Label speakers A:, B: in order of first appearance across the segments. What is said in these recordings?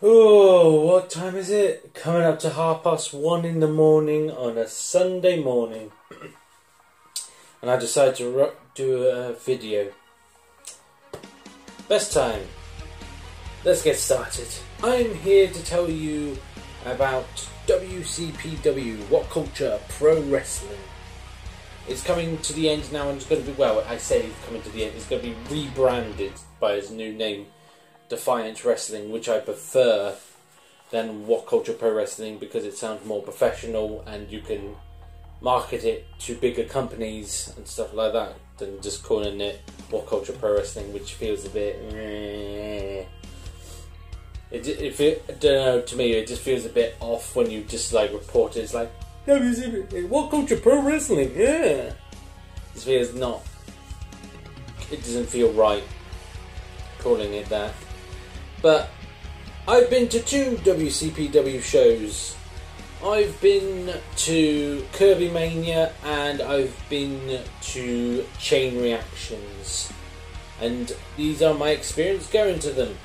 A: Oh, what time is it? Coming up to 1:30 in the morning on a Sunday morning. And I decided to do a video. Best time. Let's get started. I'm here to tell you about WCPW, What Culture Pro Wrestling. It's coming to the end now, and it's going to be, well, I say it's coming to the end, it's going to be rebranded by its new name, Defiant Wrestling, which I prefer than What Culture Pro Wrestling because it sounds more professional and you can market it to bigger companies and stuff like that than just calling it What Culture Pro Wrestling, which feels a bit I don't know, to me it just feels a bit off when you just like report it. It's like What Culture Pro Wrestling, yeah. It feels not, it doesn't feel right calling it that. But I've been to 2 WCPW shows. I've been to Kirby Mania and I've been to Chain Reactions, and these are my experience going to them.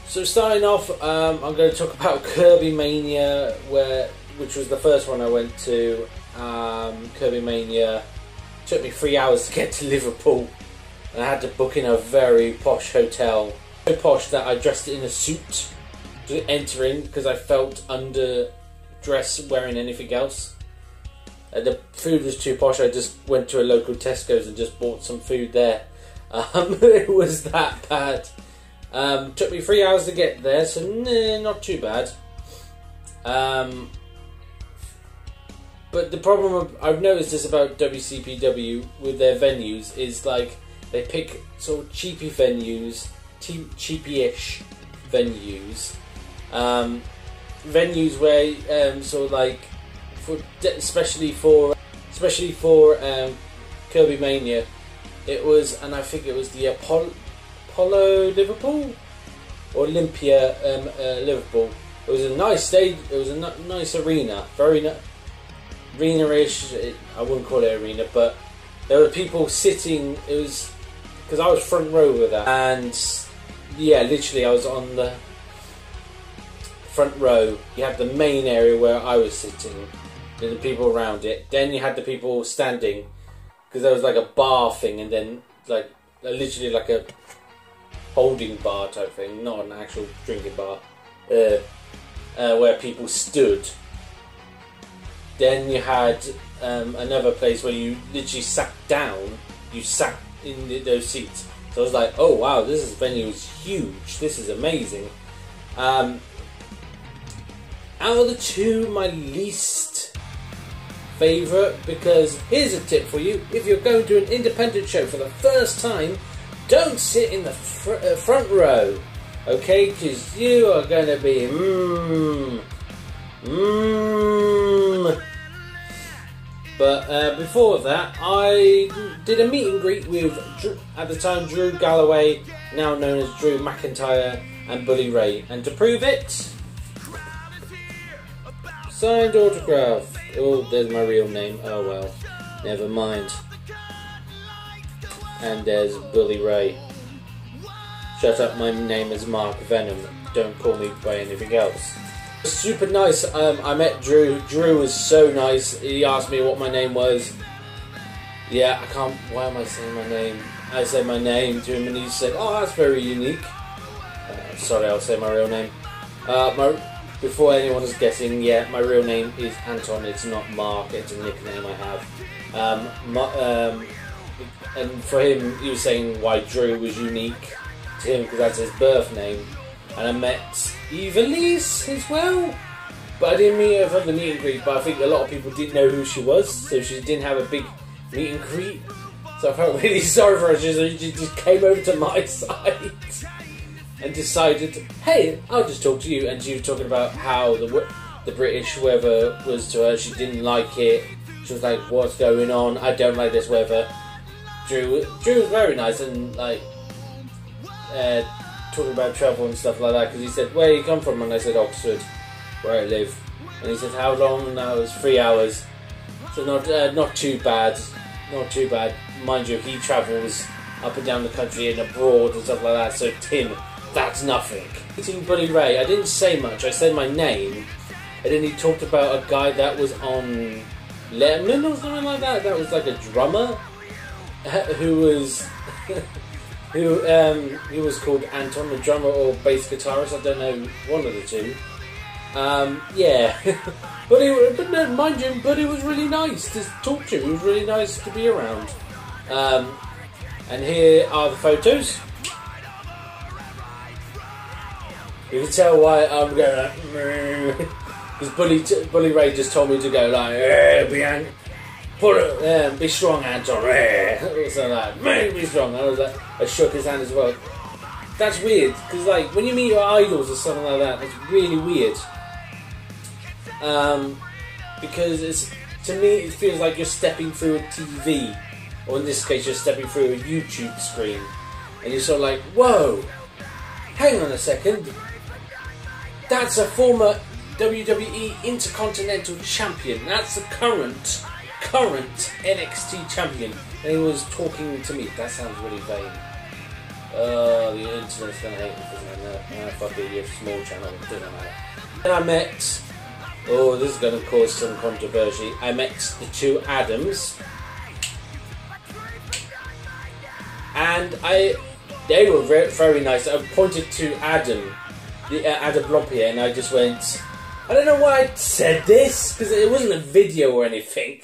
A: So starting off, I'm going to talk about Kirby Mania, which was the first one I went to. Kirby Mania took me 3 hours to get to Liverpool, and I had to book in a very posh hotel. So posh that I dressed in a suit to enter in because I felt underdressed wearing anything else. The food was too posh. I just went to a local Tesco's and just bought some food there. It was that bad. Took me 3 hours to get there, so not too bad. But the problem I've noticed is about WCPW with their venues is like they pick sort of cheapy venues, cheapy-ish venues, venues where sort of like especially for Kirby Mania, it was, and I think it was the Apollo Liverpool or Olympia Liverpool. It was a nice stage. It was a nice arena, very arena-ish. I wouldn't call it arena, but there were people sitting. It was because I was front row with that, and yeah, literally I was on the front row. You had the main area where I was sitting, then the people around it. Then you had the people standing because there was like a bar thing, and then like literally like a holding bar type thing, not an actual drinking bar, where people stood. Then you had another place where you literally sat down. You sat in those seats. So I was like, oh wow, this venue is huge. This is amazing. Out of the two, my least favourite, because here's a tip for you: if you're going to an independent show for the first time, don't sit in the front row, okay? Because you are going to be But before that, I did a meet and greet with, at the time, Drew Galloway, now known as Drew McIntyre, and Bully Ray. And to prove it, signed autograph. Oh, there's my real name. Oh well, never mind. And there's Bully Ray. Shut up, my name is Mark Venom. Don't call me by anything else. Super nice. I met Drew. Drew was so nice. He asked me what my name was. Yeah, I can't. Why am I saying my name? I said my name to him, and he said, "Oh, that's very unique." Sorry, I'll say my real name. Before anyone is guessing, yeah, my real name is Anton. It's not Mark. It's a nickname I have. And for him, he was saying why Drew was unique to him because that's his birth name. And I met Eva Lise as well, but I didn't meet her for the meet and greet. But I think a lot of people didn't know who she was, so she didn't have a big meet and greet. So I felt really sorry for her. She just came over to my side and decided, hey, I'll just talk to you. And she was talking about how the British weather was to her. She didn't like it. She was like, what's going on? I don't like this weather. Drew was very nice and like talking about travel and stuff like that, because he said, where you come from? And I said, Oxford, where I live. And he said, how long? And that was 3 hours. So not too bad. Not too bad. Mind you, he travels up and down the country and abroad and stuff like that, so Tim that's nothing. Meeting Bully Ray, I didn't say much, I said my name, and then he talked about a guy that was on Letterman or something like that. That was like a drummer who was he was called Anton, the drummer or bass guitarist. I don't know, one of the two. Yeah, but no, mind you, Buddy was really nice to talk to. He was really nice to be around. And here are the photos. You can tell why I'm going like, because Bully Ray just told me to go like, be strong, Anton. So like, be strong. I shook his hand as well. That's weird, because like when you meet your idols or something like that, it's really weird. Because to me it feels like you're stepping through a TV, or in this case you're stepping through a YouTube screen, and you're sort of like, whoa, hang on a second, that's a former WWE Intercontinental Champion, that's the current NXT Champion, and he was talking to me. That sounds really vain. The internet's gonna hate me because I know, fuck it, you're a small channel, it doesn't matter. Then I met, oh, this is going to cause some controversy, I met the two Adams, and they were very nice. I pointed to Adam Blompier, and I just went, I don't know why I said this, because it wasn't a video or anything.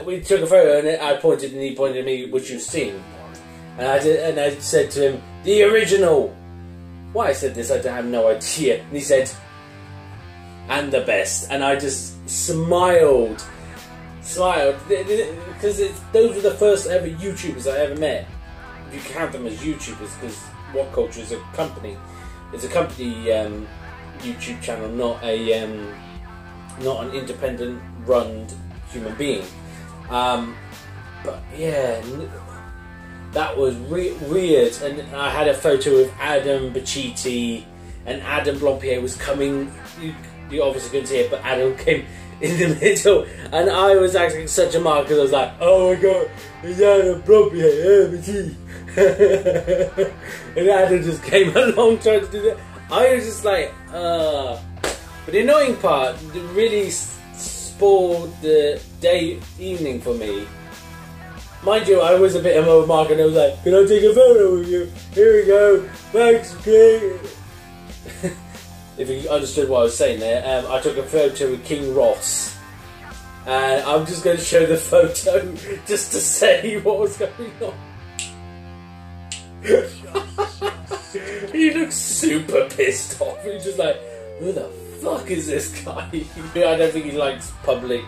A: We took a photo, and I pointed, and he pointed at me, which you've seen. And I said to him, the original. Why I said this, I have no idea. And he said, and the best. And I just smiled, because those were the first ever YouTubers I ever met. If you count them as YouTubers, because What Culture is a company. It's a company YouTube channel, not an independent run human being. But yeah. That was weird, and I had a photo of Adam Bacchetti, and Adam Blompier was coming. You obviously couldn't see it, but Adam came in the middle, and I was acting such a mark because I was like, "Oh my god, it's Adam Blompier, and Adam just came along trying to do that. I was just like, But the annoying part, that really spoiled the evening for me. Mind you, I was a bit of a mark, and I was like, can I take a photo with you? Here we go, thanks, King. If you understood what I was saying there, I took a photo with King Ross. And I'm just going to show the photo just to say what was going on. He looks super pissed off. He's just like, who the fuck is this guy? I don't think he likes public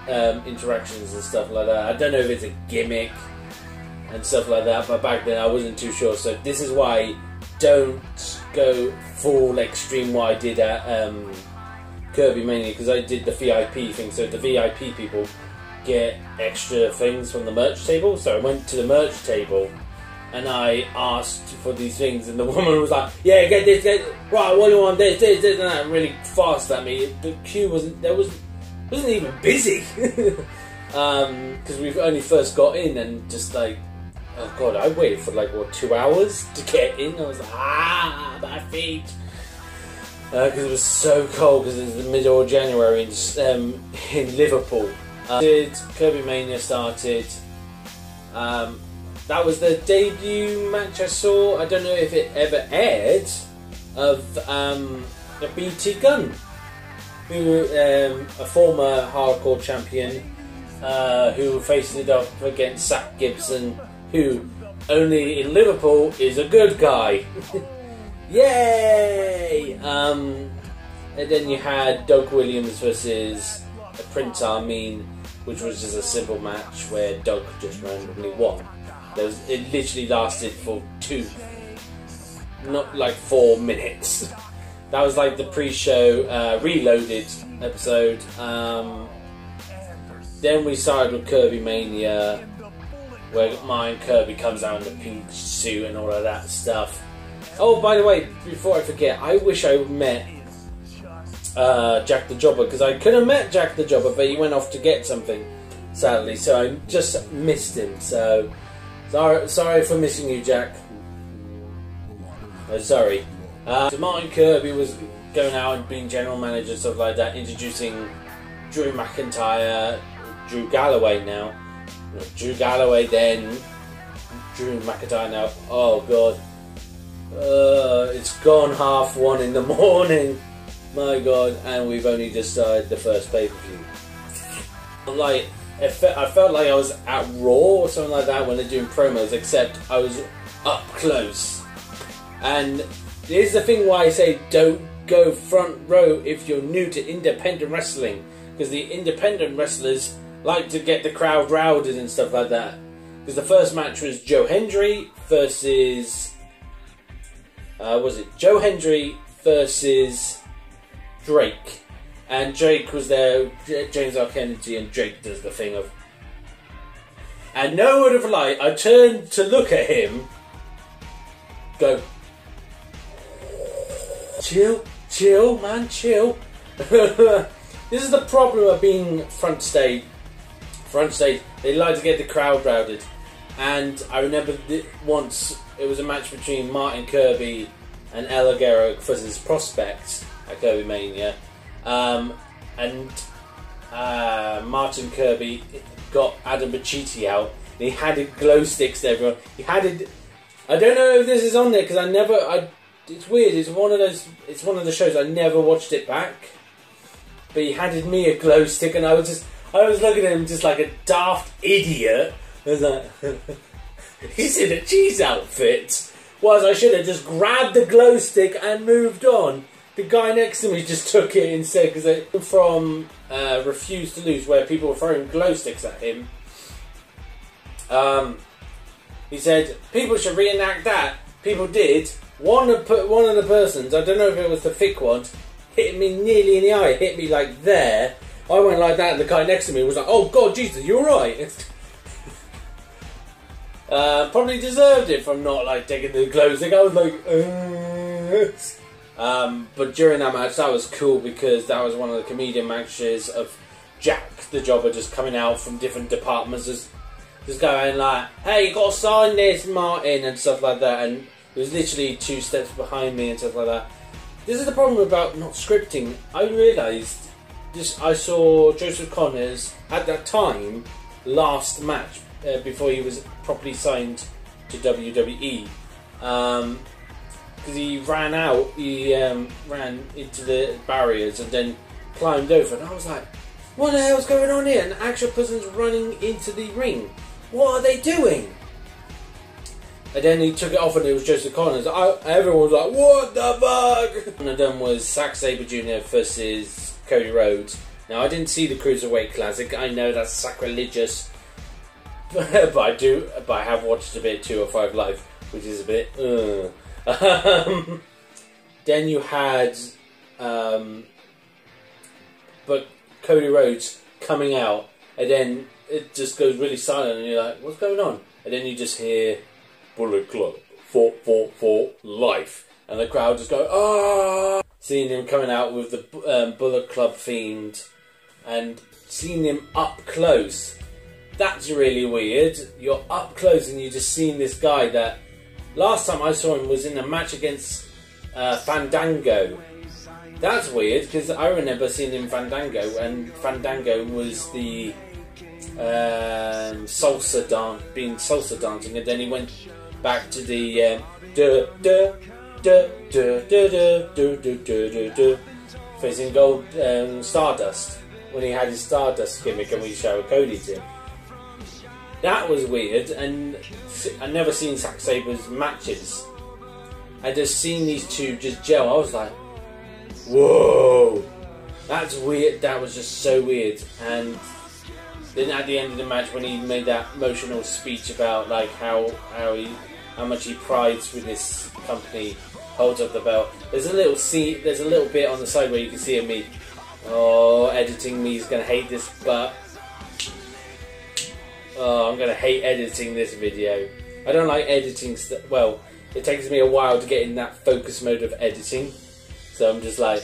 A: interactions and stuff like that. I don't know if it's a gimmick and stuff like that, but back then I wasn't too sure. So this is why I don't go full extreme what I did at Kirby Mania, because I did the VIP thing. So the VIP people get extra things from the merch table. So I went to the merch table and I asked for these things, and the woman was like, "Yeah, get this, right. What do you want? This, and that." Really fast at me. The queue wasn't even busy because we've only first got in, and just like, oh god, I waited for like what, 2 hours to get in. I was like, my feet, because it was so cold, because it was the middle of January in Liverpool. Kirby Mania started. That was the debut match I saw. I don't know if it ever aired, of a BT Gunn, who a former hardcore champion, who faced it up against Zach Gibson, who only in Liverpool is a good guy. Yay! And then you had Doug Williams versus Prince Armin, which was just a simple match where Doug just randomly won. It literally lasted for 4 minutes. That was like the pre-show Reloaded episode. Then we started with Kirby Mania, where mine Kirby comes out in the pink suit and all of that stuff. Oh, by the way, before I forget, I wish I met Jack the Jobber, because I could have met Jack the Jobber, but he went off to get something, sadly, so I just missed him. So sorry for missing you, Jack. I Sorry. So Martin Kirby was going out and being general manager and stuff like that, introducing Drew McIntyre, Drew Galloway now. Drew Galloway then, Drew McIntyre now. Oh god. It's gone 1:30 in the morning. My god, and we've only just started the first pay-per-view. Like, I felt like I was at Raw or something like that when they're doing promos, except I was up close. And here's the thing why I say don't go front row if you're new to independent wrestling, because the independent wrestlers like to get the crowd routed and stuff like that. Because the first match was Joe Hendry versus Joe Hendry versus Drake, and Drake was there, James R. Kennedy, and Drake does the thing of, and no word of a lie, I turned to look at him, go, chill man, chill. This is the problem of being front stage, they like to get the crowd routed. And I remember once it was a match between Martin Kirby and El Ligero versus Prospect at Kirby Mania, and Martin Kirby got Adam Pacitti out. And he had glow sticks to everyone. He had it. I don't know if this is on there because it's weird. It's one of those. It's one of the shows I never watched it back. But he handed me a glow stick, and I was looking at him just like a daft idiot. I was like, he's in a cheese outfit. Whereas I should have just grabbed the glow stick and moved on. The guy next to me just took it instead, because they from Refuse to Lose, where people were throwing glow sticks at him. He said people should reenact that. People did. One of the persons, I don't know if it was the thick one, hit me nearly in the eye. Hit me like there. I went like that, and the guy next to me was like, "Oh God, Jesus, you're right." Probably deserved it from not like taking the glow stick. I was like, but during that match, that was cool because that was one of the comedian matches of Jack the Jobber just coming out from different departments, just going like, "Hey, you got to sign this, Martin," and stuff like that. And it was literally 2 steps behind me and stuff like that. This is the problem about not scripting. I realised this. I saw Joseph Connors at that time last match. Before he was properly signed to WWE, because he ran out, he ran into the barriers and then climbed over, and I was like, what the hell's going on here? An actual person's running into the ring. What are they doing? And then he took it off and it was Joseph Connors. Everyone was like, what the fuck? One of them was Zack Sabre Jr. versus Cody Rhodes. Now, I didn't see the Cruiserweight Classic. I know that's sacrilegious. But I have watched a bit 205 Live, which is a bit. Then you had, but Cody Rhodes coming out, and then it just goes really silent, and you're like, "What's going on?" And then you just hear Bullet Club for life, and the crowd just go, "Ah!" Seeing him coming out with the Bullet Club themed, and seeing him up close. That's really weird. You're up close and you just seen this guy that last time I saw him was in a match against Fandango. That's weird because I remember seeing him Fandango, and Fandango was the salsa dancing, and then he went back to the facing gold Stardust when he had his Stardust gimmick and we showed Cody to him. That was weird, and I'd never seen Zack Sabre's matches. I just seen these two just gel. I was like, whoa, that's weird. That was just so weird. And then at the end of the match, when he made that emotional speech about like how much he prides with this company, holds up the belt. There's a little bit on the side where you can see me. Oh, editing me is gonna hate this, but. Oh, I'm going to hate editing this video. I don't like editing well, it takes me a while to get in that focus mode of editing. So I'm just like,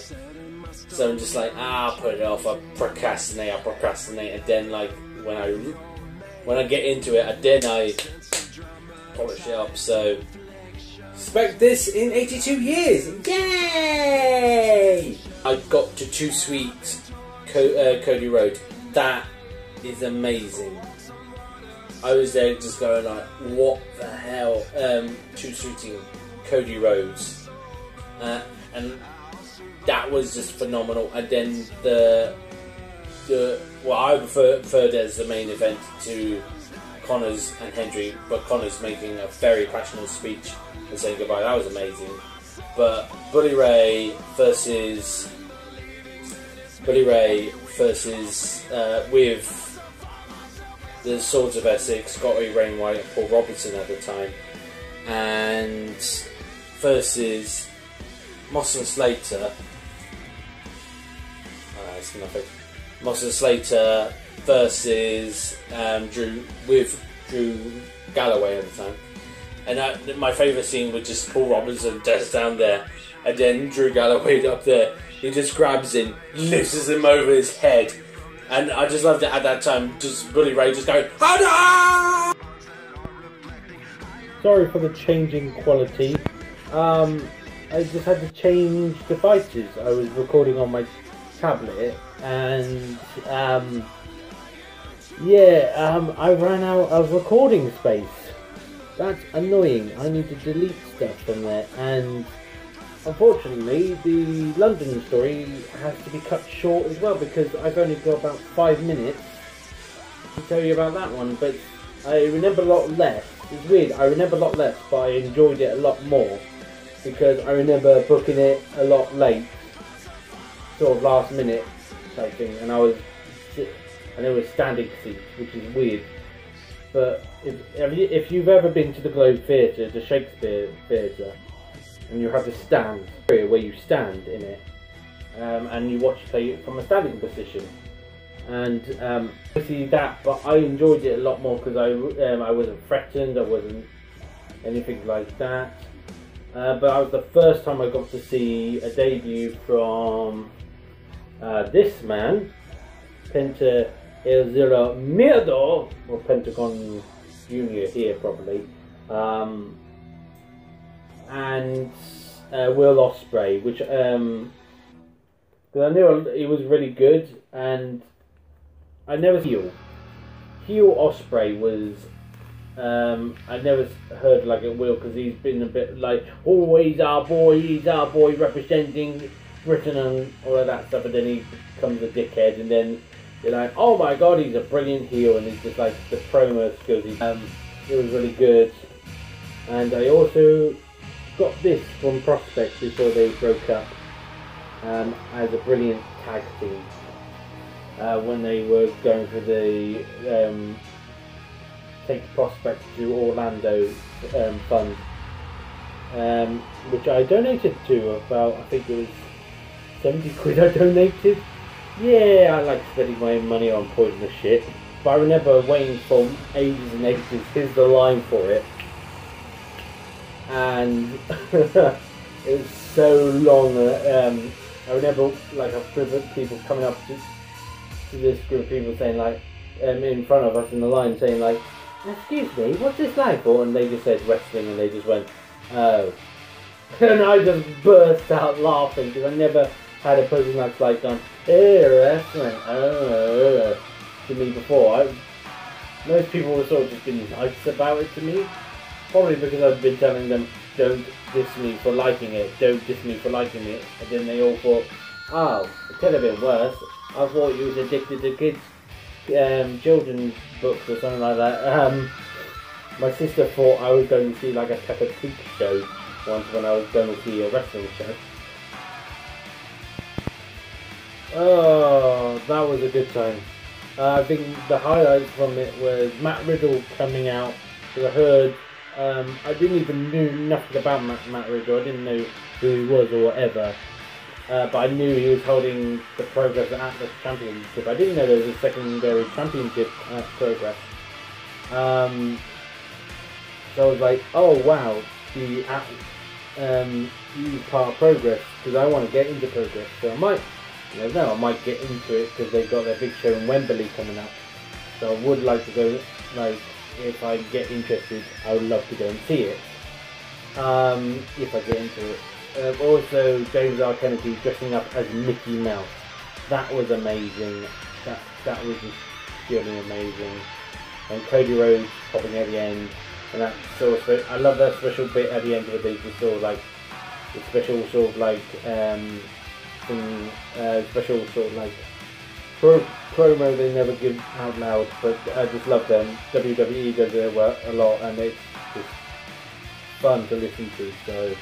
A: I'll put it off, I'll procrastinate, and then like, when I get into it, then I polish it up, so expect this in 82 years. Yay! I got to Too Sweet Cody Road. That is amazing. I was there just going like, what the hell? Too Sweeting Cody Rhodes. And that was just phenomenal. And then what I preferred as the main event to Connors and Hendry, but Connors making a very passionate speech and saying goodbye. That was amazing. But Bully Ray versus with the Swords of Essex, Scotty Wainwright and Paul Robertson at the time, and versus Moss and Slater. It's nothing. Moss and Slater versus Drew Galloway at the time. And my favourite scene was just Paul Robinson just down there, and then Drew Galloway up there. He just grabs him, lifts him over his head, and I just loved it at that time. Just Bully Ray just going, "Hada!"
B: Sorry for the changing quality. I just had to change devices. I was recording on my tablet, and I ran out of recording space. That's annoying. I need to delete stuff from there, and unfortunately the London story has to be cut short as well, because I've only got about 5 minutes to tell you about that one. But I remember a lot less. It's weird, I remember a lot less, but I enjoyed it a lot more, because I remember booking it a lot late, sort of last minute type thing, and there was standing seats, which is weird. But if you've ever been to the Globe Theatre, the Shakespeare Theatre, and you have the stand where you stand in it, and you watch play from a standing position, and I see that, but I enjoyed it a lot more because I wasn't threatened, I wasn't anything like that. But I was the first time I got to see a debut from this man, Penta El Zero Miedo, or Pentagon Junior here probably, and Will Ospreay, which because I knew he was really good, and I never heel Ospreay was. I never heard like it Will, because he's been a bit like, oh, he's our boy representing Britain and all of that stuff, and then he becomes a dickhead, and then you're like, oh my god, he's a brilliant heel, and he's just like the promo skills. It was really good. And I also got this from Prospect before they broke up, as a brilliant tag team when they were going for the Take Prospect to Orlando fund, which I donated to. About, I think it was 70 quid I donated. Yeah, I like spending my own money on poisonous shit, but I remember waiting for ages and ages. Here's the line for it, and it was so long. I remember like a group of people coming up to this group of people saying like, in front of us in the line, saying like, excuse me, what's this line for? And they just said wrestling, and they just went, oh. And I just burst out laughing, because I never had a person that's like gone, hey, wrestling, oh, to me before. Most people were sort of just being nice about it to me, probably because I've been telling them, don't diss me for liking it, don't diss me for liking it, and then they all thought, oh, it could have been worse, I thought you was addicted to kids, children's books or something like that. My sister thought I was going to see like a Peppa Pig show once when I was going to see a wrestling show. Oh, that was a good time. I think the highlights from it was Matt Riddle coming out, because I heard, I didn't even know nothing about Matt Riddle, I didn't know who he was or whatever, but I knew he was holding the Progress Atlas Championship. I didn't know there was a secondary championship at Progress. So I was like, oh wow, he's part of Progress, because I want to get into Progress, so I might, you never know, I might get into it, because they've got their big show in Wembley coming up, so I would like to go, like, if I get interested, I would love to go and see it. if I get into it. Also, James R. Kennedy dressing up as Mickey Mouse. That was amazing. That was just purely amazing. And Cody Rhodes popping at the end, and that sort of, I love that special bit at the end where they just sort of like the special sort of like special sort of like promo they never give out loud, but I just love them. WWE does it a lot, and it's just fun to listen to. So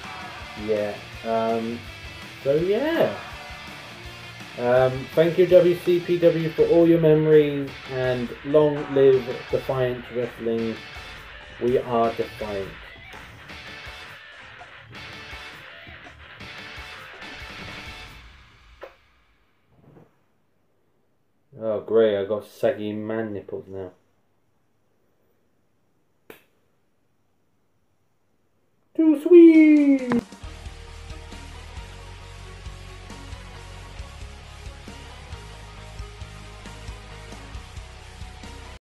B: yeah, thank you WCPW for all your memories, and long live Defiant Wrestling. We are Defiant. Oh great, I got saggy man nipples now.